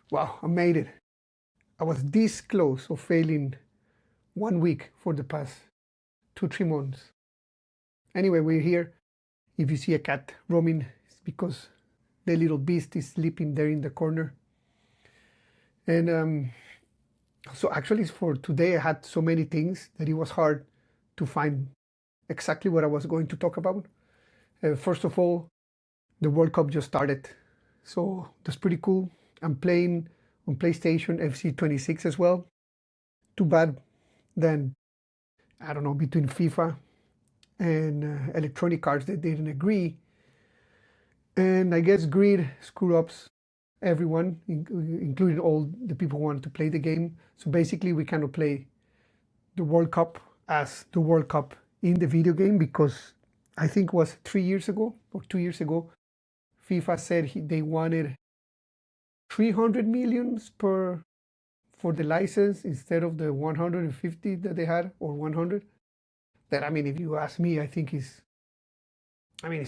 Wow, I made it. I was this close of failing 1 week for the past 2, 3 months. Anyway, we're here. If you see a cat roaming, it's because the little beast is sleeping there in the corner. And so actually for today, I had so many things that it was hard to find exactly what I was going to talk about. First of all, the World Cup just started. So that's pretty cool. I'm playing on PlayStation FC 26 as well. Too bad then, I don't know, between FIFA and Electronic Arts, they didn't agree. And I guess greed screw ups everyone, including all the people who wanted to play the game. So basically, we cannot play the World Cup as the World Cup in the video game because I think it was 3 years ago or 2 years ago, FIFA said they wanted 300 millions per for the license instead of the 150 that they had or 100. That, I mean, if you ask me, it's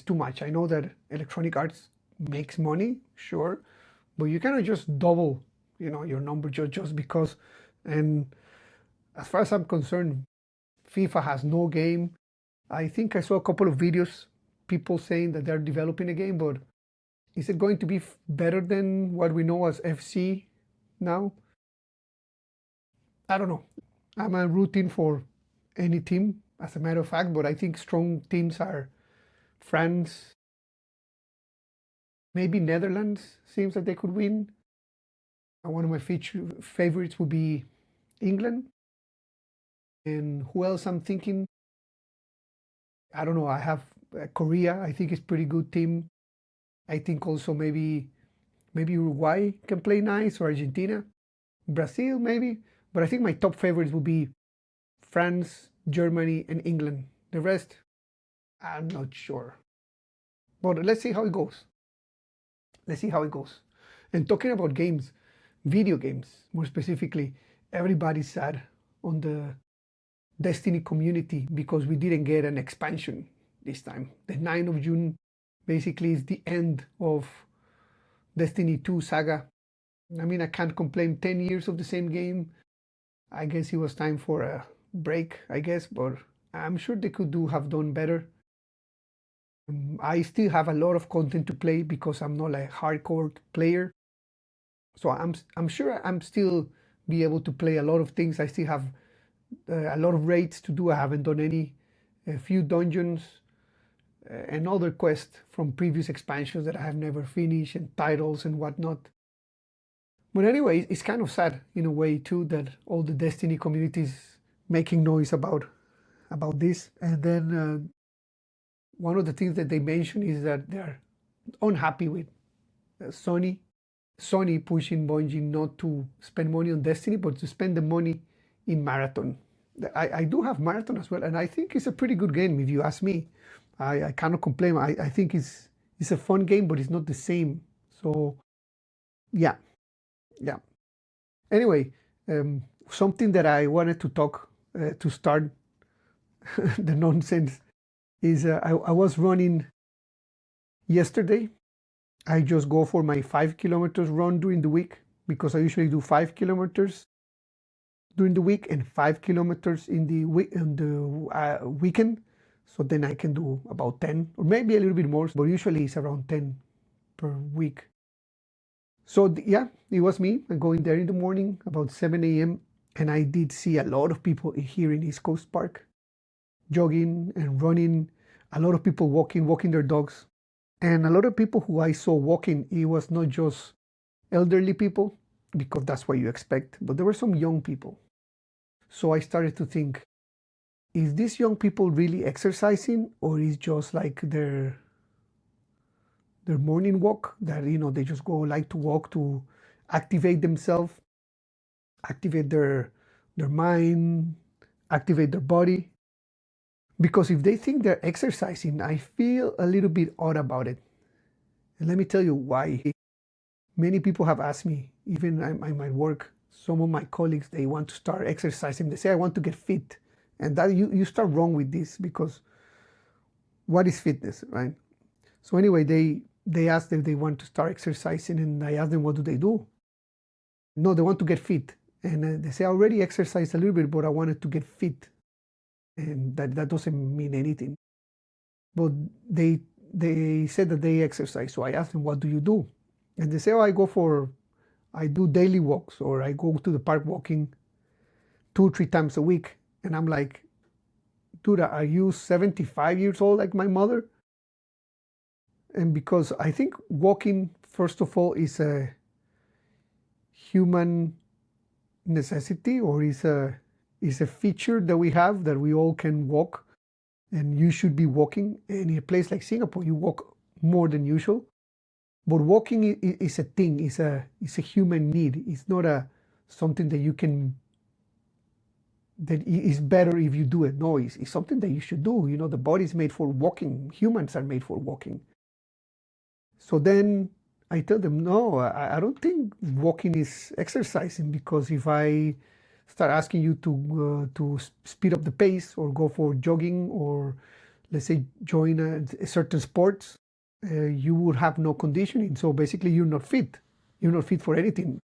too much. I know that Electronic Arts makes money, sure, but you cannot just double, your number just because. And as far as I'm concerned, FIFA has no game. I think I saw a couple of videos, people saying that they're developing a game, but is it going to be better than what we know as FC now? I don't know. I'm rooting for any team, as a matter of fact, but I think strong teams are France, maybe Netherlands seems that they could win. And one of my favorites would be England. And who else I'm thinking? I don't know. I have Korea. I think it's pretty good team. I think also maybe Uruguay can play nice, or Argentina, Brazil maybe. But I think my top favorites would be France, Germany, and England. The rest, I'm not sure. But let's see how it goes. Let's see how it goes. And talking about games, video games more specifically, everybody's sad on the Destiny community because we didn't get an expansion this time. The 9th of June basically is the end of Destiny 2 saga. I mean, I can't complain. 10 years of the same game. I guess it was time for a break, I guess, but I'm sure they could have done better. I still have a lot of content to play because I'm not a hardcore player. So I'm sure I'm still be able to play a lot of things. I still have a lot of raids to do. I haven't done a few dungeons and other quests from previous expansions that I have never finished, and titles and whatnot. But anyway, it's kind of sad in a way too that all the Destiny communities making noise about this. And then one of the things that they mention is that they're unhappy with Sony pushing Bungie not to spend money on Destiny, but to spend the money in Marathon. I do have Marathon as well, and I think it's a pretty good game if you ask me. I cannot complain. I think it's a fun game, but it's not the same. So yeah. Anyway, something that I wanted to talk to start the nonsense is I was running yesterday. I just go for my 5 kilometers run during the week because I usually do 5 kilometers during the week and 5 kilometers in the weekend. So then I can do about 10 or maybe a little bit more, but usually it's around 10 per week. So yeah, it was me going there in the morning about 7 a.m. And I did see a lot of people here in East Coast Park jogging and running, a lot of people walking their dogs. And a lot of people who I saw walking, it was not just elderly people, because that's what you expect, but there were some young people. So I started to think, is these young people really exercising, or is just like their morning walk that, they just go like to walk to activate themselves, activate their mind, activate their body? Because if they think they're exercising, I feel a little bit odd about it. And let me tell you why. Many people have asked me, even in my work, some of my colleagues, they want to start exercising. They say, I want to get fit. And that you start wrong with this, because what is fitness, right? So anyway, they asked if they want to start exercising, and I asked them, what do they do? No, they want to get fit. And they say, I already exercised a little bit, but I wanted to get fit. And that doesn't mean anything. But they said that they exercise. So I asked them, what do you do? And they say, oh, I do daily walks, or I go to the park walking 2 or 3 times a week. And I'm like, dude, are you 75 years old like my mother? And because I think walking, first of all, is a human necessity, or is a feature that we have, that we all can walk, and you should be walking. And in a place like Singapore, you walk more than usual. But walking is a thing, is a human need. It's not something that you can, that is better if you do it. No, it's something that you should do. You know, the body is made for walking. Humans are made for walking. So then I tell them, no, I don't think walking is exercising, because if I start asking you to speed up the pace, or go for jogging, or let's say join a certain sports, you would have no conditioning. So basically, you're not fit. You're not fit for anything.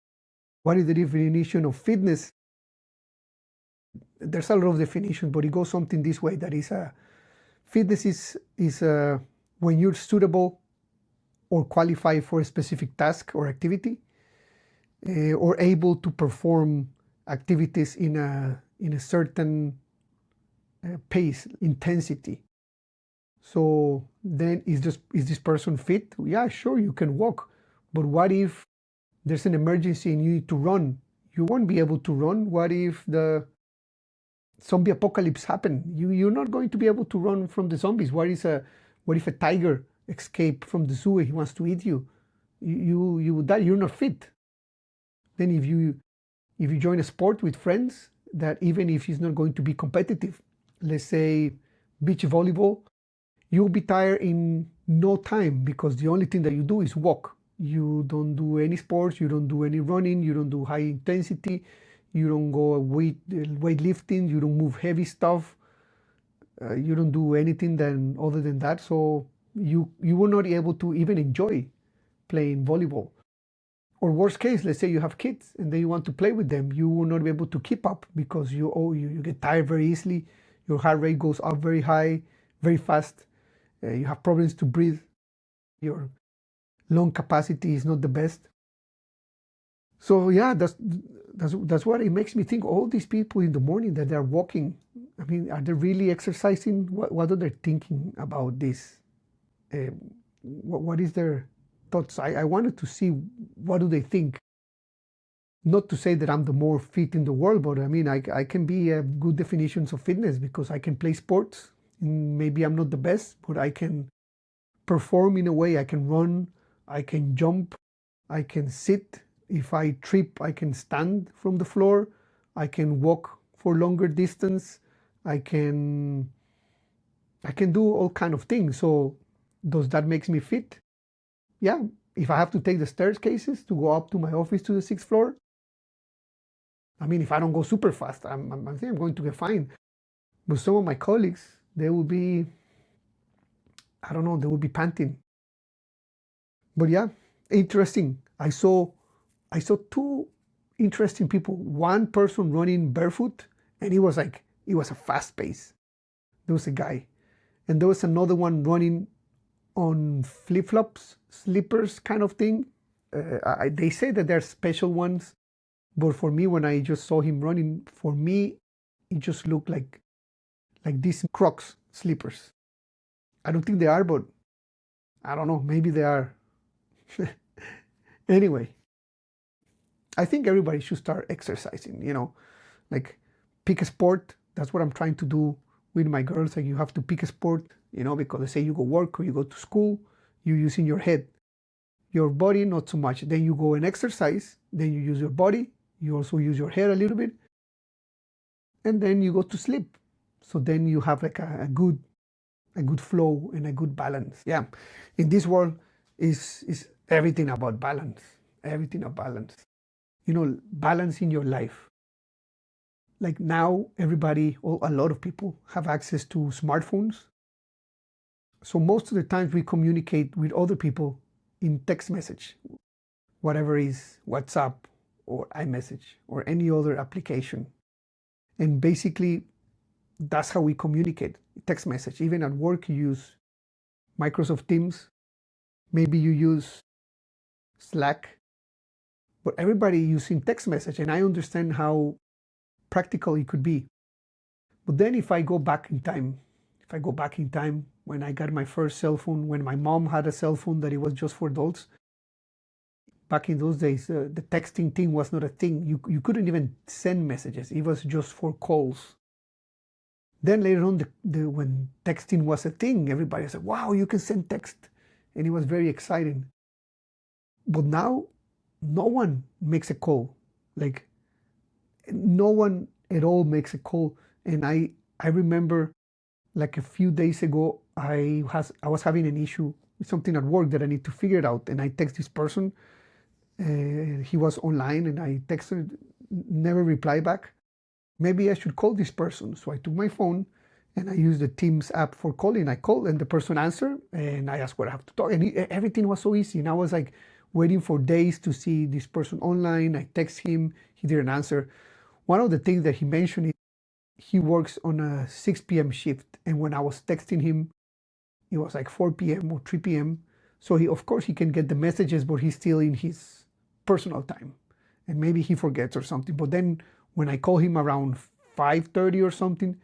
What is the definition of fitness? There's a lot of definitions, but it goes something this way: that is, fitness is when you're suitable or qualify for a specific task or activity, or able to perform activities in a certain pace, intensity. So then, is this person fit? Yeah, sure, you can walk, but what if there's an emergency and you need to run? You won't be able to run. What if the zombie apocalypse happen? You're not going to be able to run from the zombies. What if a tiger escape from the zoo and he wants to eat you? You would die. You're not fit. Then if you join a sport with friends, that even if it's not going to be competitive, let's say beach volleyball, you'll be tired in no time, because the only thing that you do is walk. You don't do any sports, you don't do any running, you don't do high intensity, you don't go weightlifting, you don't move heavy stuff, you don't do anything other than that. So you will not be able to even enjoy playing volleyball. Or worst case, let's say you have kids and then you want to play with them, you will not be able to keep up, because you get tired very easily. Your heart rate goes up very high, very fast. You have problems to breathe. Your lung capacity is not the best. So yeah, that's what it makes me think. All these people in the morning that they're walking, I mean, are they really exercising? What are they thinking about this? What is their thoughts? I wanted to see, what do they think? Not to say that I'm the more fit in the world, but I mean, I can be a good definitions of fitness, because I can play sports. Maybe I'm not the best, but I can perform in a way. I can run, I can jump, I can sit. If I trip, I can stand from the floor. I can walk for longer distance. I can do all kind of things. So does that make me fit? Yeah. If I have to take the staircases to go up to my office to the 6th floor, I mean, if I don't go super fast, I think I'm going to get fine. But some of my colleagues, they will be, I don't know, they will be panting. But yeah, interesting. I saw 2 interesting people. One person running barefoot, and it was a fast pace. There was a guy, and there was another one running on flip-flops, slippers kind of thing. They say that they're special ones, but for me, when I just saw him running, for me, it just looked like these Crocs slippers. I don't think they are, but I don't know, maybe they are. Anyway, I think everybody should start exercising, like pick a sport. That's what I'm trying to do with my girls. Like, you have to pick a sport, because they say you go work or you go to school, you're using your head. Your body, not so much. Then you go and exercise, then you use your body, you also use your head a little bit, and then you go to sleep. So then you have like a good flow and a good balance. Yeah, in this world is everything about balance. Everything about balance. Balance in your life. Like now, everybody, or a lot of people, have access to smartphones. So most of the times we communicate with other people in text message, whatever is WhatsApp or iMessage or any other application. And basically, that's how we communicate, text message. Even at work, you use Microsoft Teams. Maybe you use Slack, but everybody using text message. And I understand how practical it could be. But then if I go back in time, when I got my first cell phone, when my mom had a cell phone that it was just for adults, back in those days, the texting thing was not a thing. You couldn't even send messages. It was just for calls. Then later on, when texting was a thing, everybody said, wow, you can send text. And it was very exciting. But now, no one makes a call. Like, no one at all makes a call. And I remember, like a few days ago, I was having an issue with something at work that I need to figure it out. And I text this person. He was online, and I texted, never replied back. Maybe I should call this person. So I took my phone and I used the Teams app for calling. I called and the person answered, and I asked what I have to talk. And everything was so easy. And I was like waiting for days to see this person online. I text him, he didn't answer. One of the things that he mentioned is he works on a 6 p.m. shift. And when I was texting him, it was like 4 p.m. or 3 p.m. So of course he can get the messages, but he's still in his personal time. And maybe he forgets or something. But then when I call him around 5:30 or something,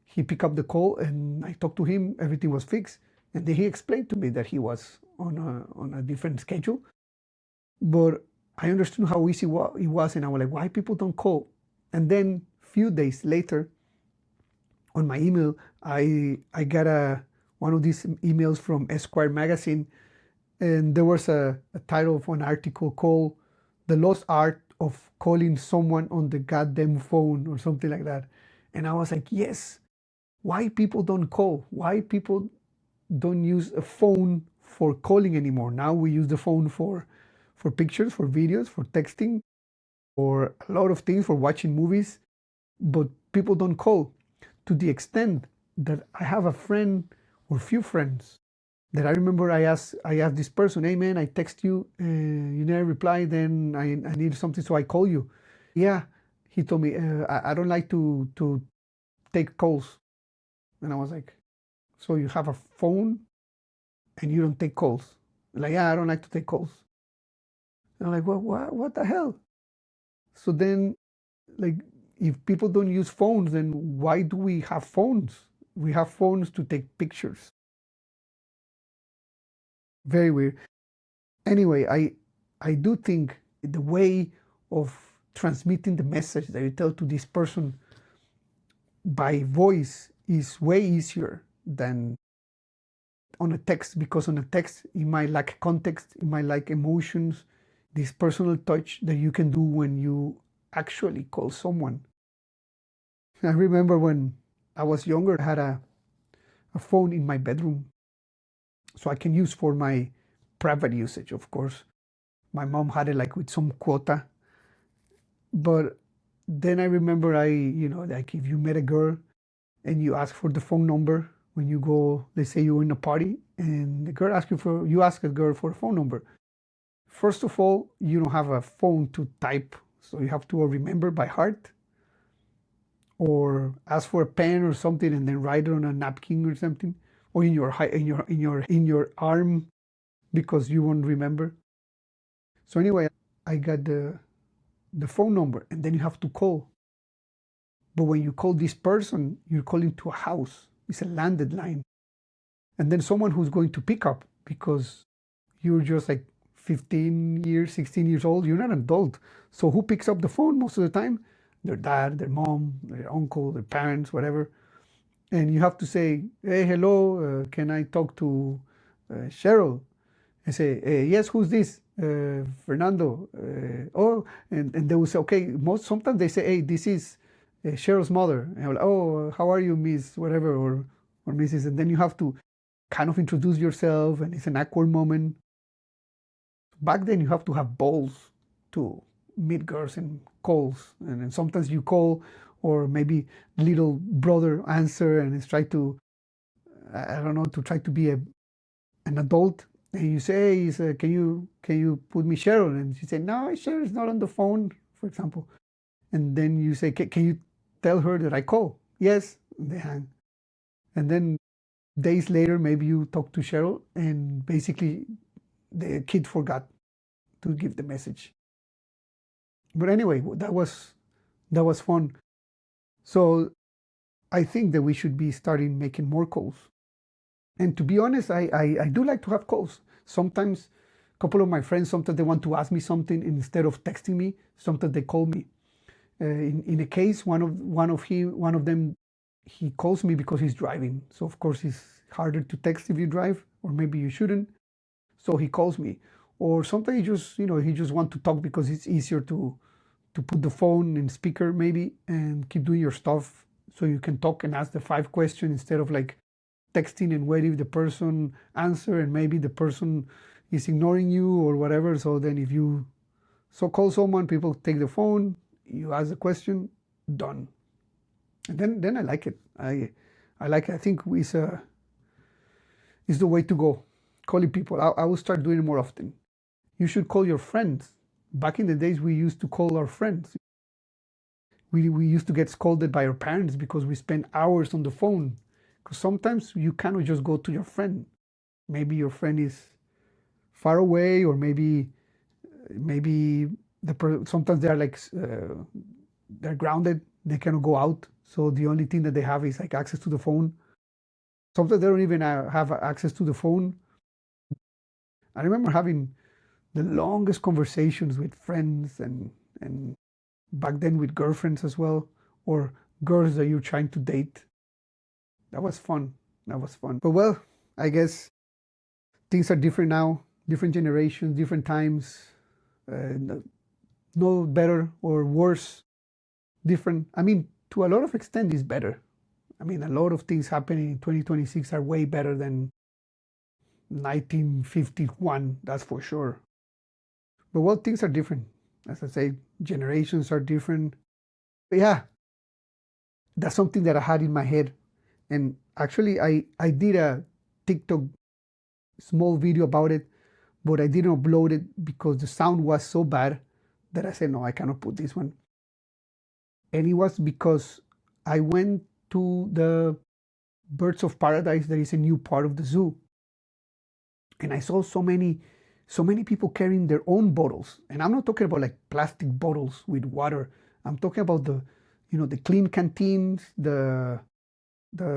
he picked up the call and I talked to him. Everything was fixed. And then he explained to me that he was on a different schedule. But I understood how easy it was. And I was like, why people don't call? And then a few days later, on my email, I got one of these emails from Esquire magazine. And there was a title of an article called The Lost Art of Calling Someone on the Goddamn Phone, or something like that. And I was like, yes, why people don't call? Why people don't use a phone for calling anymore? Now we use the phone for pictures, for videos, for texting, for a lot of things, for watching movies, but people don't call, to the extent that I have a friend or few friends that I remember I asked this person, hey man, I text you, you never reply, then I need something, so I call you. Yeah, he told me, I don't like to take calls. And I was like, so you have a phone and you don't take calls? Like, yeah, I don't like to take calls. And I'm like, well, what the hell? So then, like, if people don't use phones, then why do we have phones? We have phones to take pictures. Very weird. Anyway, I do think the way of transmitting the message that you tell to this person by voice is way easier than on a text, because on a text it might lack context, it might lack emotions, this personal touch that you can do when you actually call someone. I remember when I was younger, I had a phone in my bedroom, so I can use for my private usage, of course. My mom had it like with some quota. But then I remember like if you met a girl and you ask for the phone number when you go, let's say you're in a party and the girl asks you ask a girl for a phone number. First of all, you don't have a phone to type, so you have to remember by heart, or ask for a pen or something and then write it on a napkin or something, or in your arm, because you won't remember. So anyway, I got the phone number, and then you have to call. But when you call this person, you're calling to a house. It's a landed line. And then someone who's going to pick up, because you're just like 15 years, 16 years old, you're not an adult. So who picks up the phone most of the time? Their dad, their mom, their uncle, their parents, whatever. And you have to say, hey, hello, can I talk to Cheryl? And say, yes, who's this? Fernando. Oh, and they will say, okay, sometimes they say, hey, this is Cheryl's mother. And I'm like, oh, how are you, Miss whatever, or Mrs. And then you have to kind of introduce yourself, and it's an awkward moment. Back then, you have to have balls to meet girls and calls. And then sometimes you call, or maybe little brother answer, and it's try to, I don't know, to try to be an adult. And you say, hey, can you put me Cheryl? And she said, no, Cheryl's not on the phone for example. And then you say, can you tell her that I call? Yes, and they hang. And then days later, maybe you talk to Cheryl, and basically the kid forgot to give the message. But anyway, that was fun. So I think that we should be starting making more calls. And to be honest, I do like to have calls. Sometimes a couple of my friends, sometimes they want to ask me something, and instead of texting me, sometimes they call me. In a case, one of them, he calls me because he's driving. So of course it's harder to text if you drive, or maybe you shouldn't. So he calls me. Or sometimes he just want to talk because it's easier to put the phone in speaker maybe and keep doing your stuff, so you can talk and ask the 5 questions instead of like texting and waiting if the person answer, and maybe the person is ignoring you or whatever. So then if you call someone, people take the phone, you ask the question, done. And then I like it. I like it. I think it's the way to go. Calling people. I will start doing it more often. You should call your friends. Back in the days, we used to call our friends. We used to get scolded by our parents because we spent hours on the phone. Because sometimes you cannot just go to your friend. Maybe your friend is far away, or maybe sometimes they are like they're grounded. They cannot go out. So the only thing that they have is like access to the phone. Sometimes they don't even have access to the phone. I remember having the longest conversations with friends, and back then with girlfriends as well, or girls that you're trying to date. That was fun. That was fun. But well, I guess things are different now. Different generations, different times. No better or worse. Different. I mean, to a lot of extent, is better. I mean, a lot of things happening in 2026 are way better than 1951. That's for sure. But well, things are different. As I say, generations are different. But yeah, that's something that I had in my head. And actually, I did a TikTok small video about it, but I didn't upload it because the sound was so bad that I said, no, I cannot put this one. And it was because I went to the Birds of Paradise. There is a new part of the zoo. And I saw so many people carrying their own bottles. And I'm not talking about like plastic bottles with water. I'm talking about the clean canteens, the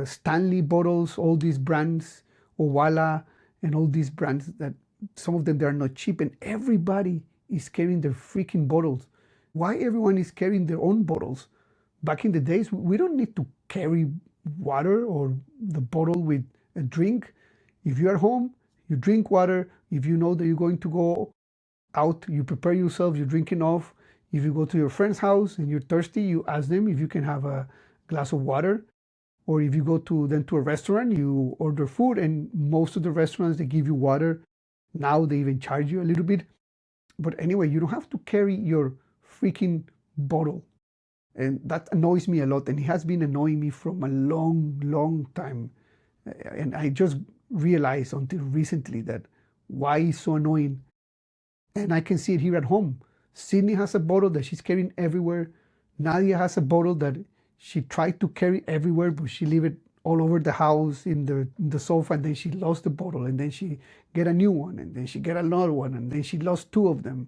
Stanley bottles, all these brands, Owala, and all these brands that some of them, they are not cheap, and everybody is carrying their freaking bottles. Why everyone is carrying their own bottles? Back in the days, we don't need to carry water or the bottle with a drink. If you're at home, you drink water. If you know that you're going to go out, you prepare yourself, you drink enough. If you go to your friend's house and you're thirsty, you ask them if you can have a glass of water. Or if you go to a restaurant, you order food, and most of the restaurants, they give you water. Now they even charge you a little bit. But anyway, you don't have to carry your freaking bottle. And that annoys me a lot, and it has been annoying me from a long, long time. And I just realized until recently that why it's so annoying. And I can see it here at home. Sydney has a bottle that she's carrying everywhere. Nadia has a bottle that she tried to carry everywhere, but she leave it all over the house in the sofa, and then she lost the bottle, and then she get a new one, and then she get another one, and then she lost 2 of them.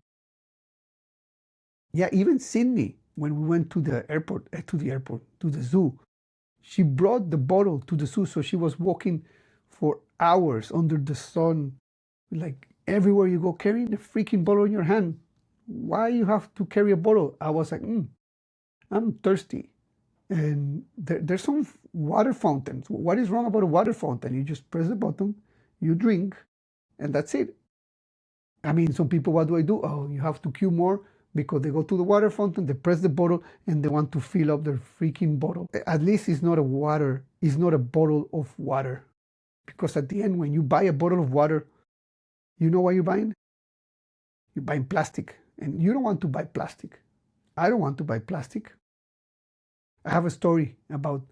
Yeah, even Sydney, when we went to the zoo, she brought the bottle to the zoo, so she was walking for hours under the sun, like everywhere you go, carrying a freaking bottle in your hand. Why you have to carry a bottle? I was like, I'm thirsty. And there's some water fountains. What is wrong about a water fountain? You just press the button, you drink, and that's it. I mean, some people, what do? Oh, you have to queue more because they go to the water fountain, they press the bottle, and they want to fill up their freaking bottle. At least it's not a bottle of water. Because at the end, when you buy a bottle of water, you know what you're buying? You're buying plastic. And you don't want to buy plastic. I don't want to buy plastic. I have a story about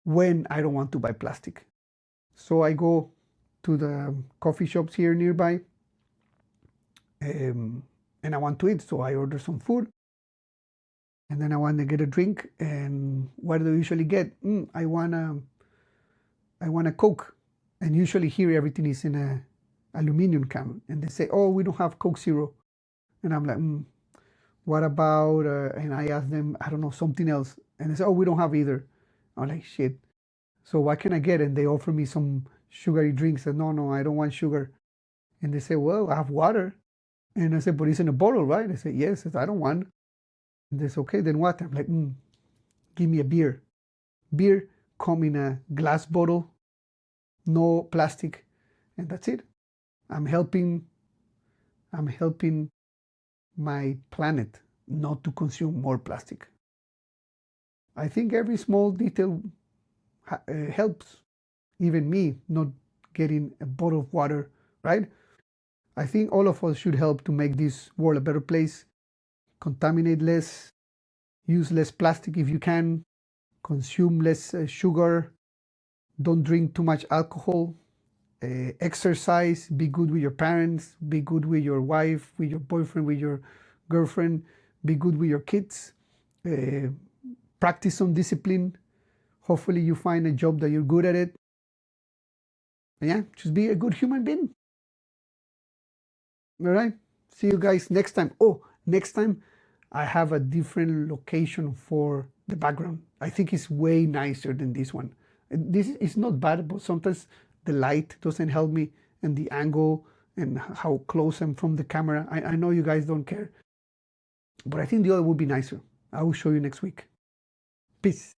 when I don't want to buy plastic. So I go to the coffee shops here nearby, and I want to eat. So I order some food, and then I want to get a drink. And what do I usually get? I want a Coke. And usually here everything is in a aluminum can. And they say, oh, we don't have Coke Zero. And I'm like, what about, and I ask them, I don't know, something else. And they say, oh, we don't have either. I'm like, shit. So what can I get? And they offer me some sugary drinks. And no, I don't want sugar. And they say, well, I have water. And I said, but it's in a bottle, right? I said, yes. I said, I don't want. And they say, okay, then what? I'm like, give me a beer. Beer come in a glass bottle, no plastic, and that's it. I'm helping my planet not to consume more plastic. I think every small detail helps, even me not getting a bottle of water, right? I think all of us should help to make this world a better place. Contaminate less, use less plastic if you can, consume less sugar, don't drink too much alcohol, exercise, be good with your parents, be good with your wife, with your boyfriend, with your girlfriend, be good with your kids, practice some discipline. Hopefully you find a job that you're good at it. And yeah, just be a good human being. All right. See you guys next time. Oh, next time I have a different location for the background. I think it's way nicer than this one. This is not bad, but sometimes the light doesn't help me, and the angle and how close I'm from the camera. I know you guys don't care, but I think the other would be nicer. I will show you next week. Peace.